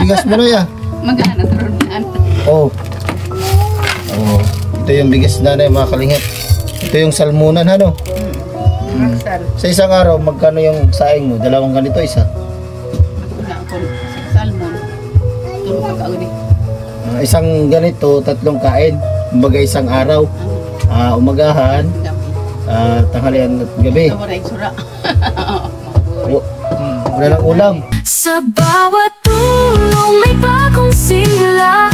bigas mo na ya. Magana turunan. Oh. Oh. Ito yung bigas na mga kalingap. Ito yung salmunan ano. Sa isang araw, magkano yung saing mo? Dalawang ganito, isa? Wala ako salmon. Tulog ka kauli. Isang ganito, 3 kain. Kumbaga isang araw. Umagahan, tanghalian at gabi. Wala lang ulam. Sa bawat tulong may bagong simula.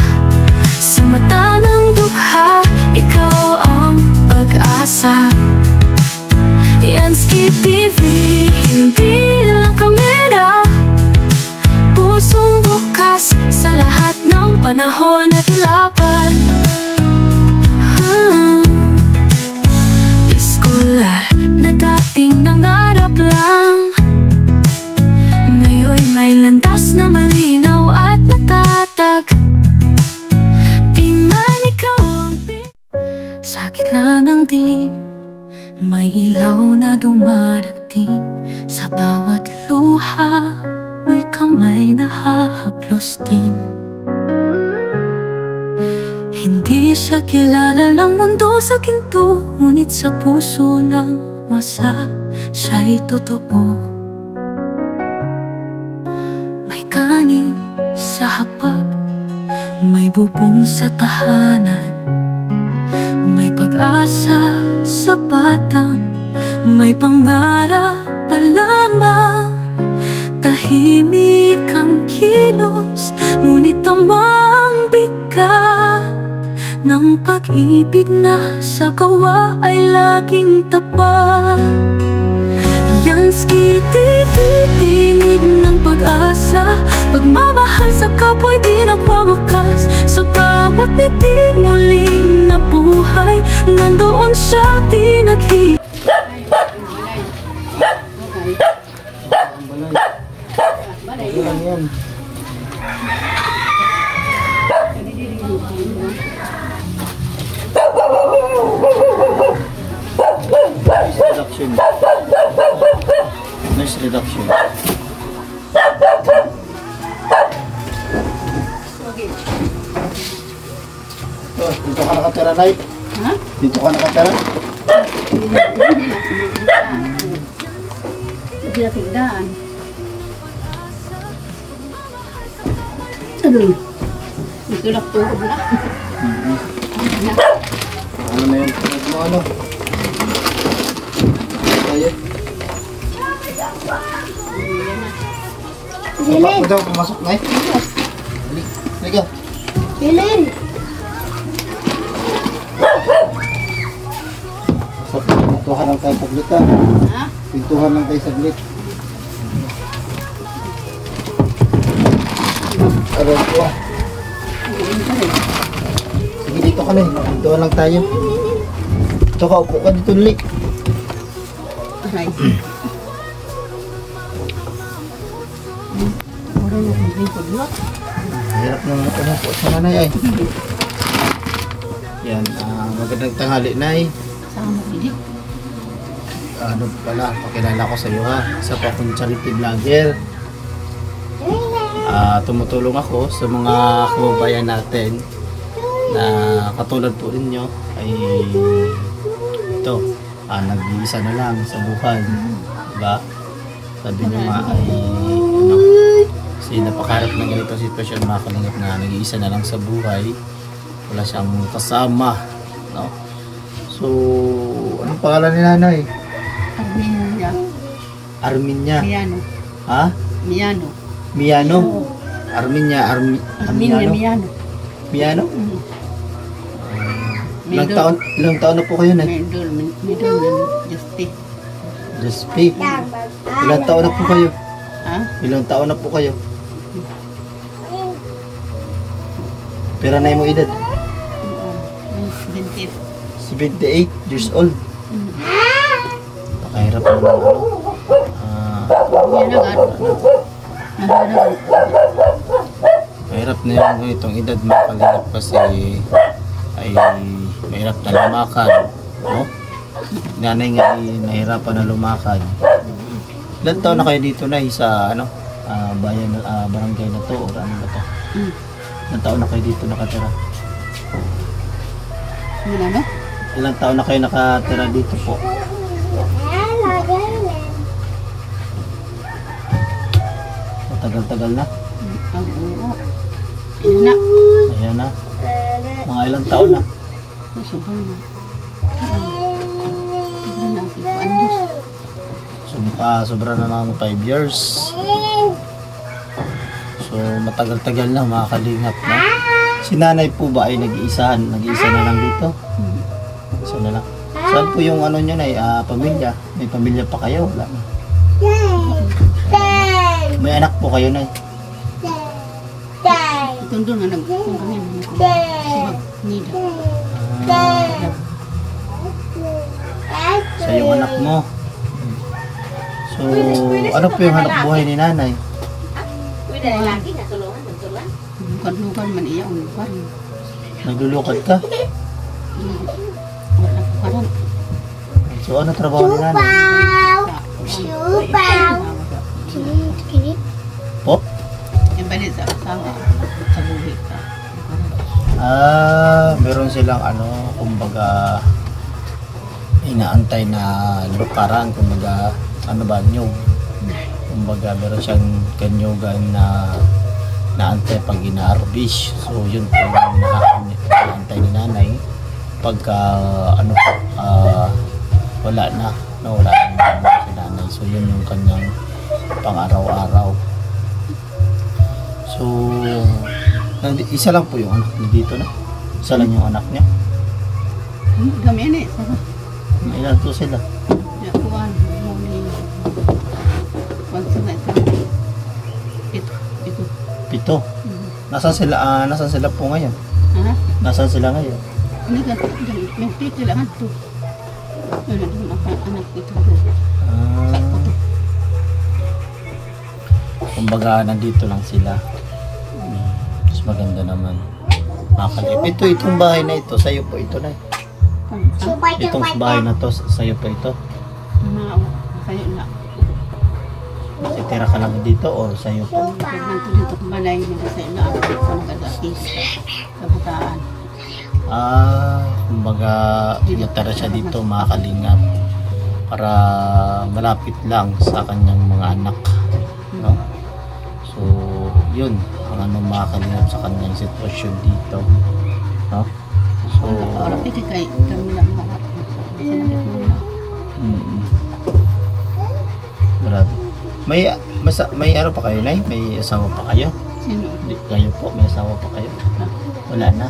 Sa mata ng dukha, ikaw ang pag-asa. Yansky TV, hindi lang kamera. Pusong bukas sa lahat ng panahon at laban. Iskola na dating nangarap lang, ngayon may landas na malinaw at natatag. Tingnan ikaw ang sa gitna ng dilim, may ilaw na dumarating. Sa bawat luha, may kamay na hahaplos din. Hindi siya kilala ng mundo sa ginto, ngunit sa puso ng masa, siya'y totoo. May kanin sa hapag, may bubong sa tahanan, may pag-asa sa batang, may pangarap pa lamang. Tahimik ang kilos, ngunit tamang bigat ng pag-ibig na sa gawa ay laging tapat. Yansky TV, tinig ng pag-asa. Pagmamahal sa kapwa'y di nagwawakas. Sa bawat bitig muling nabuhay, nandoon siya di naghi. Noise reduction. Oh, dito ka nakatira, Nay? Ha? Dito ka nakatira? Hindi na tingdaan. Aduh. Ito lang tuhod na. Ano na yun? Ano? Ayan. Jilin! Ito, pumasok, Nay. Liga. Jilin! Sa pintuhan lang tayo saglit, ha? Ha? Pintuhan lang tayo saglit. Aray ko. Sige, dito ka na. Pintuhan lang tayo. Ito ka, upo ka dito, Lik. Aray. Orang yang berikut dua. Hirap na umupo sa nanay ay. Yan, magandang tanghali, Nay. Sama ini. Ano pala, pakilala ko sa iyo ha. Isa pa akong charity vlogger. Tumutulong ako sa mga kababayan natin na katulad po ninyo ay ito, nag-iisa na lang sa buhay, diba? Sabi nyo nga ay ano, kasi napakarap ng ganitong sitwasyon, mga kalingap, na nag-iisa na lang sa buhay, wala siyang kasama, no? So anong pangalan ni nanay? Arminia. Arminia. Miano. Ha? Miano. Miano? Arminia, Arminia Miano. Miano? Medol. Ilang taon na po kayo, Nay? Medol, Justi. Just speak. Ilang taon na po kayo? Ha? Ilang taon na po kayo? Pero na mo edad? 78 years old. Pakahirap naman ano. Mahirap na yung itong edad, mga kalingap, kasi ay mahirap na lumakad, no? Nanay nga ay nahirapan na lumakad. Ilan taon na kayo dito, Nay, sa ano, bayan, barangay na to, o ano ba to? Hmm. Ilang taon na kayo dito nakatira? Ano? Ilang taon na kayo nakatira dito po? Matagal-tagal na? Oo. Ayun na. Ayan na. Mga ilang taon na? Sobrang na. Sobrang na. Paandos. Sobra na ng 5 years. So, matagal-tagal na mga kalingap na. Si nanay po ba ay nag-iisa na lang dito? Isa na lang. Saan po yung ano nyo na pamilya? May pamilya pa kayo? Wala na. May anak po kayo na. Itong doon nga nagkungkahin. Sibag. Nida. Sa yung anak mo. So, ano po yung hanap buhay ni nanay? Lukan-lukan man iya. Lukan. Naglulukad ka? Wala ko karon. So, ano trabaho ni nanay? Po? Yung balit sa asawa. Sa buhi ka. Meron silang kumbaga inaantay na luparan, kumbaga ano ba, nyug. Kumbaga meron siyang kanyugan na naantay pag ina-harvest. So yun po yung nakakaantay ni nanay pagka wala na si nanay. So yun yung kanyang pang-araw-araw. So isa lang po yung anak niya dito na. Isa lang yung anak niya. Kami yan eh. Saka. Ilan po sila? Yakuan. Muli. Pagsa na ito. Ito. 7. Nasaan sila po ngayon? Ha? Nasaan sila ngayon? Hindi ka. Yung pito lang ito. Yun ang anak ito. Kumbaga nandito lang sila. Mas maganda naman. Makalip. Itong bahay na ito, sa'yo po ito na. Itong bahay na to, sa'yo po ito. Sa'yo na. Titira ka lang dito or sa'yo po? Pagmanto dito kumalay niya sa'yo na. Ang nag-apis. Kabataan. Kumbaga natara siya dito mga kalingap para malapit lang sa kanyang mga anak, no? So yun ang mga kalingap sa kanyang sitwasyon dito, no? So Orang itu kayak kami nak makan. grabe. May ano pa kayo, Nay? May asawa pa kayo? Sino? Hindi kayo po, may asawa pa kayo? Wala na.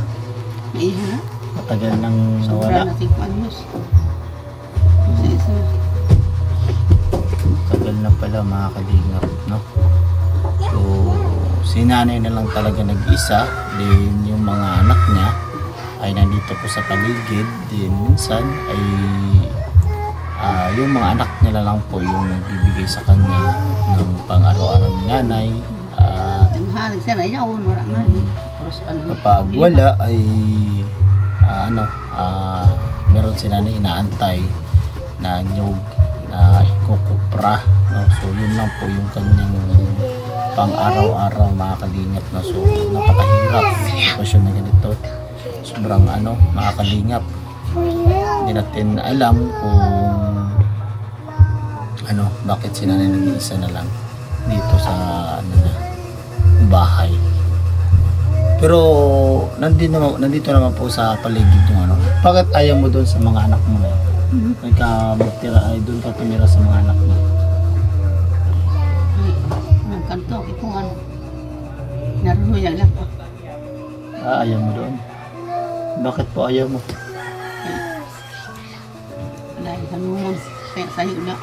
Iya. Matagal nang Sobra nawala. na 5 anyos. Isa. Tagal na pala mga kalingap, no? So, si nanay na lang talaga nag-isa. Then, yung mga anak niya ay nandito po sa paligid. Then, minsan ay yung mga anak niya na lang po yung nagbibigay sa kanya ng pang-araw-araw ni nanay. Halig sana yaon wala na. Terus Kapag wala ay meron si nanay inaantay na nyug na ikukupra, no? So yun lang po yung kanyang pang-araw-araw mga kalingap, no? So napakahirap sitwasyon na ganito, sobrang mga kalingap. Hindi natin alam kung bakit si nanay nag-iisa na lang dito sa bahay. Pero nandito naman po sa paligid yung Bakit ayaw mo doon sa mga anak mo na yun? Magtira ay doon ka tumira sa mga anak mo. Nagkanto ito naruyan lang po. Ayaw mo doon. Bakit po ayaw mo? Dahil naman kaya sa'yo na.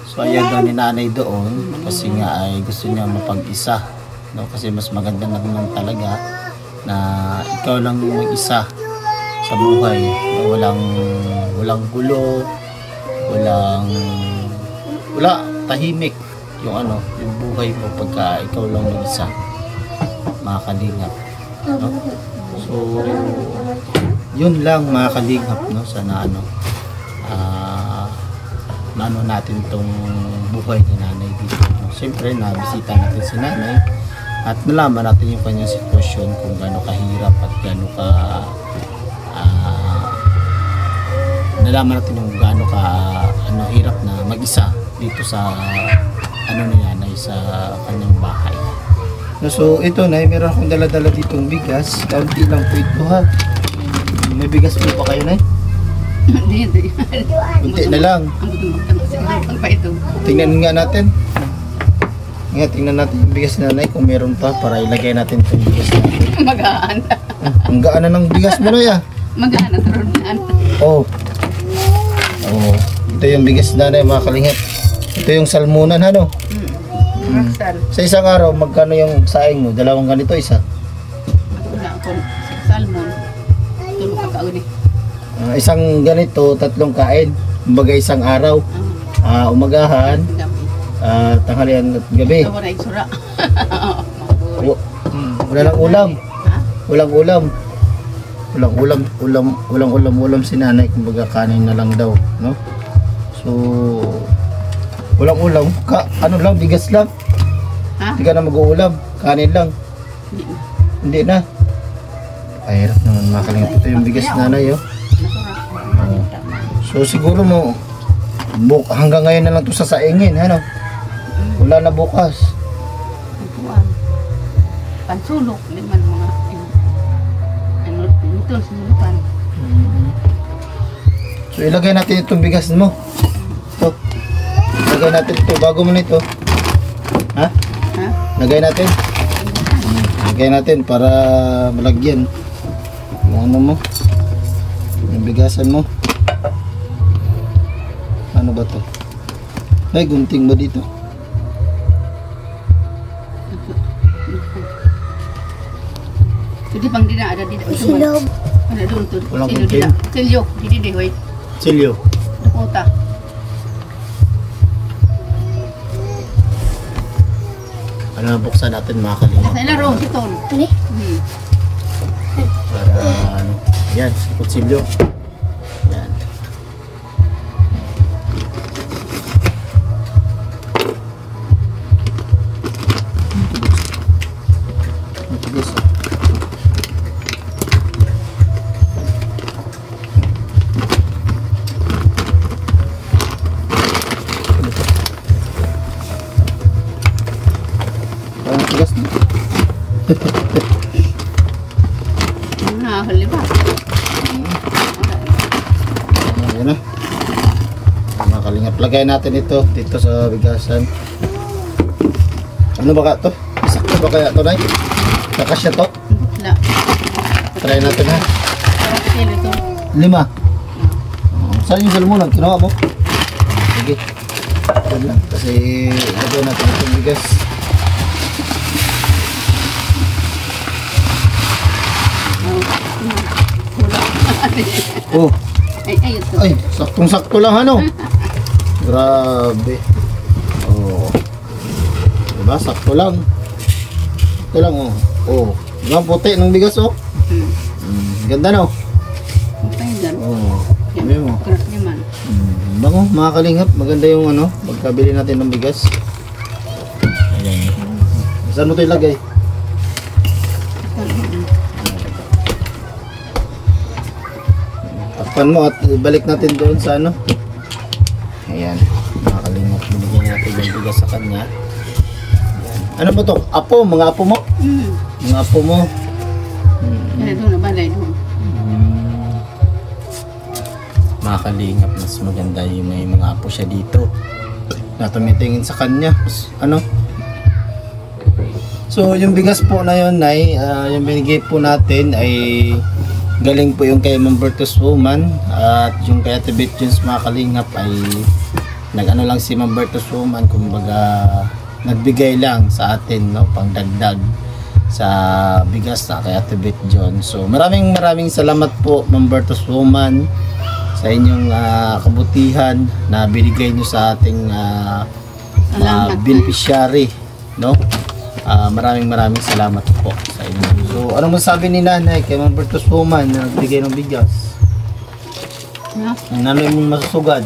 So ayaw daw ni nanay doon kasi nga ay gusto niya mapag-isa, no? Kasi mas maganda na naman talaga na ikaw lang yung mag-isa sa buhay, walang gulo, tahimik yung yung buhay mo pagka ikaw lang mag-isa, mga kalingap, no? So yun lang mga kalingap, no? Sana natin tong buhay ni nanay dito. Siyempre, nabisita natin si nanay at nalaman natin yung kanyang sitwasyon kung gaano kahirap at gaano ka nalaman natin yung gaano ka hirap na mag-isa dito sa nanay sa kanyang bahay. So ito na, meron akong dala-dala ditong bigas. Kaunti lang po ito ha. May bigas po pa kayo na? Hindi. Kunti na lang. Ang gudong pa ito. Tingnan nga natin. Tingnan natin yung bigas na nanay kung meron pa para ilagay natin itong bigas natin. Magaan. Ang gaan na ng bigas mo na ya. Magaan na turunan. Oh. Ito yung bigas na nanay mga kalingap. Ito yung salmunan ano. Rockstar. Sa isang araw magkano yung saing mo? Dalawang ganito isa. Wala ako sa salmon. Ito makakauli. Isang ganito, 3 kain. Kumbaga isang araw. Umagahan, tanghalian at gabi. Ito na iksura. Wala lang ulam. Ha? Walang ulam si nanay, kumbaga kanin na lang daw, no? So walang ulam, ano lang, bigas lang. Ha? Hindi ka na mag-uulam, kanin lang. Hindi na. Ay, hirap naman makalingat. Ito yung bigas nanay, oh. So siguro mo hanggang ngayon na lang to sa saingin, ano? Wala na bukas. Pansulok, liman mga ito, sinulukan. So ilagay natin itong bigas mo. Ito. Ilagay natin ito. Bago mo na ito. Ha? Ha? Lagay natin. Lagay natin para malagyan. Yung ano mo. Yung bigasan mo. Ano ba to? Ay, gunting ba dito? Jadi pang dina ada di Silog. Ada doon to. Walang Silyo kunting. dina. Silyo, di hoy. Silyo. Dakota. Ano na buksan natin mga kalingap. Sa laro si Ton. Ini? Para ano. Yan, kutsilyo. Yan. Matigas. Parang matigas na. Huli ba? Ayan na. Mga kalingap, lagay natin ito dito sa bigasan. Ano ba ka to? Sakto ba kaya to, Nay? Kakasya to? Wala. Try natin ha. Parang kilo ito. 5. Saan yung salmunan? Kinuha mo? Sige. Yan lang. Kasi lagay natin itong bigas. Oh, Ay, ito. ay, saktong-sakto lang ano. Grabe. Oh. Diba? Sakto lang. Sakto lang oh. Oh. Diba puti ng bigas oh. Ganda no? Okay, gan. Oh. Sabi mo. Kurang naman. Bango, mga kalingap. Maganda yung ano, pagkabili natin ng bigas. Ayan. Saan mo ito ilagay? Takpan mo at balik natin doon sa ano. Ayan. Mga kalingap. Binigyan natin yung bigas sa kanya. Ayan. Ano ba to? Apo? Mga apo mo? Mga apo mo. Ano doon na balay doon. Mga kalingap, mas maganda yung may mga apo siya dito na tumitingin sa kanya. Ano? So yung bigas po na yun ay yung binigay po natin ay galing po yung kay Mambertus Woman at yung kay Ate Beth Jones, mga kalingap, ay nag-ano lang si Mambertus Woman, kumbaga nagbigay lang sa atin, no, pangdagdag sa bigas na kay Ate Beth Jones. So maraming salamat po Mambertus Woman sa inyong kabutihan na binigay nyo sa ating Salamat. beneficiary, no? Maraming salamat po sa inyo. So anong masabi ni nanay kay Mambertus Woman na nagbigay ng bigas? No? Ang nanay mong masusugad.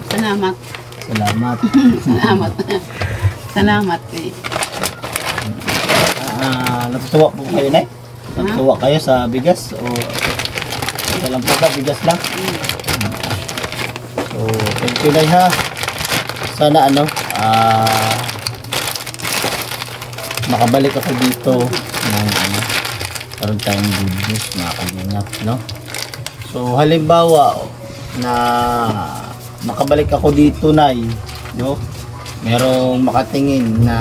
Salamat. Salamat. Salamat. Salamat kay. Natutuwa po kayo, Nay? Natutuwa kayo sa bigas? O ito lang po ba? Bigas lang? So, thank you, Nay, ha? Sana makabalik ako dito ng karoon tayong good news, mga kalingap, no? So, halimbawa na makabalik ako dito, Nay, no? Merong makatingin na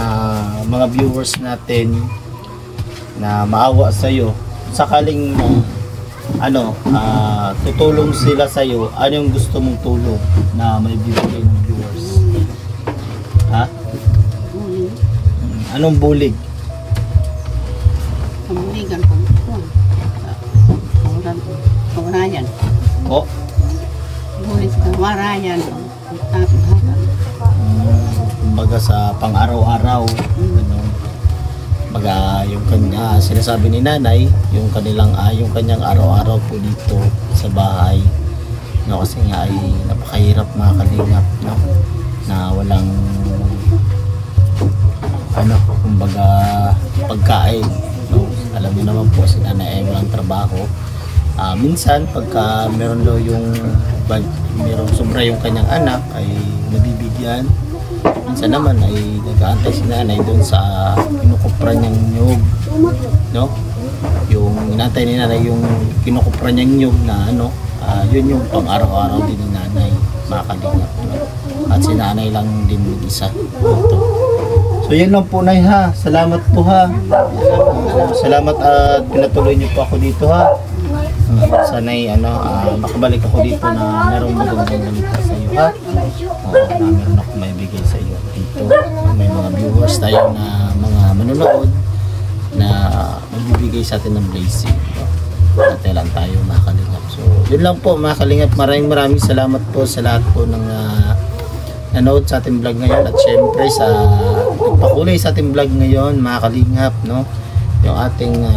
mga viewers natin na maawa sa'yo. Sakaling tutulong sila sa'yo, ano yung gusto mong tulong na may bibigay ng viewers? Ha? Anong bulig? Kamuligan ko. Kawarayan. O? Bulis kawarayan. Kumbaga sa pang-araw-araw, yung kanya sinasabi ni nanay, yung kanyang araw-araw po dito sa bahay, no, kasi nga ay napakahirap, mga kalingap, no, na walang kumbaga pagkain, no. Alam niyo naman po si nanay ay walang trabaho. Minsan pagka meron sobra yung kanyang anak ay nabibigyan. Minsan naman ay nag-aantay si nanay doon sa kinukupra niyang nyug, no? Yung inantay ni nanay yung kinukupra niyang nyug na yun yung pang araw-araw din ni nanay, mga kalingap, no? At si nanay lang din mag-isa. So yun lang po, Nay, ha. Salamat po, ha. Salamat at pinatuloy niyo po ako dito, ha. Sana'y makabalik ako dito na merong magandang balita sa iyo, ha. Na meron ako may bigay sa iyo dito. May mga viewers tayo na mga manonood na magbibigay sa atin ng blessing, no? Dati lang tayo, mga kalingap. So yun lang po, mga kalingap. Maraming salamat po sa lahat po ng nanood sa ating vlog ngayon, at syempre sa nagpakulay sa ating vlog ngayon, mga kalingap, no? Yung ating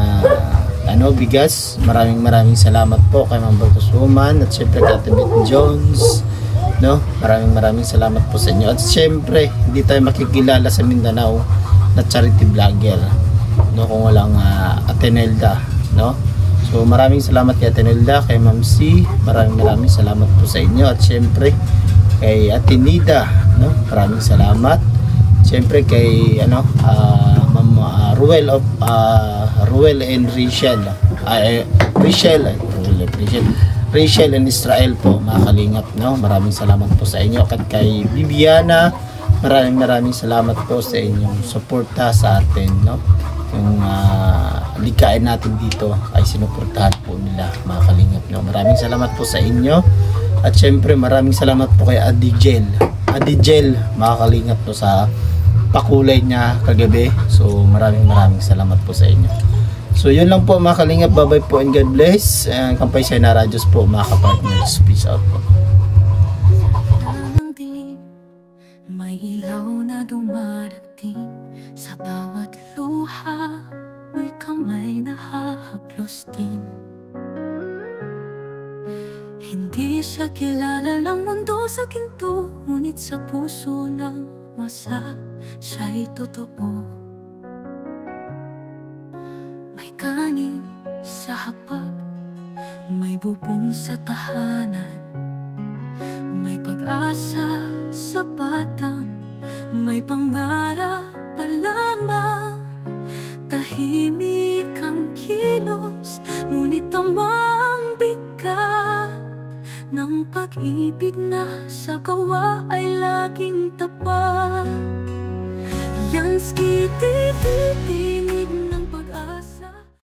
bigas. Maraming salamat po kay Ma'am Bertus Woman, at syempre kay Ate Beth Jones, no? Maraming salamat po sa inyo. At syempre hindi tayo makikilala sa Mindanao na charity vlogger, no, kung walang Ate Nelda, no? So maraming salamat kay Ate Nelda, kay Ma'am C. Maraming salamat po sa inyo. At syempre kay Ate Nida, no? Maraming salamat. Syempre kay Ma'am Ruel and Rachel. Rachel and Israel po, mga kalingap, no? Maraming salamat po sa inyo. At kay Bibiana, maraming salamat po sa inyong suporta sa atin, no? Yung likain natin dito ay sinuportahan po nila, mga kalingap, no? Maraming salamat po sa inyo. At syempre maraming salamat po kay Adigel, mga kalingap, no, sa pakulay niya kagabi. So maraming salamat po sa inyo. So yun lang po, mga kalingap. Bye bye po and God bless. Kampay Sayonara Diyos po, mga kapartners. Peace out po. May ilaw na dumarating sa bawat luha, may kamay na hahaplos din. Hindi siya kilala ng mundo sa ginto, ngunit sa puso ng masa siya'y totoo. May kanin sa hapag, may bubong sa tahanan, may pag-asa sa batang, may pangarap pa lamang. Tahimik ang kilos, ngunit tamang bigat ng pag-ibig na sa gawa ay laging tapat. Yang skiti-titi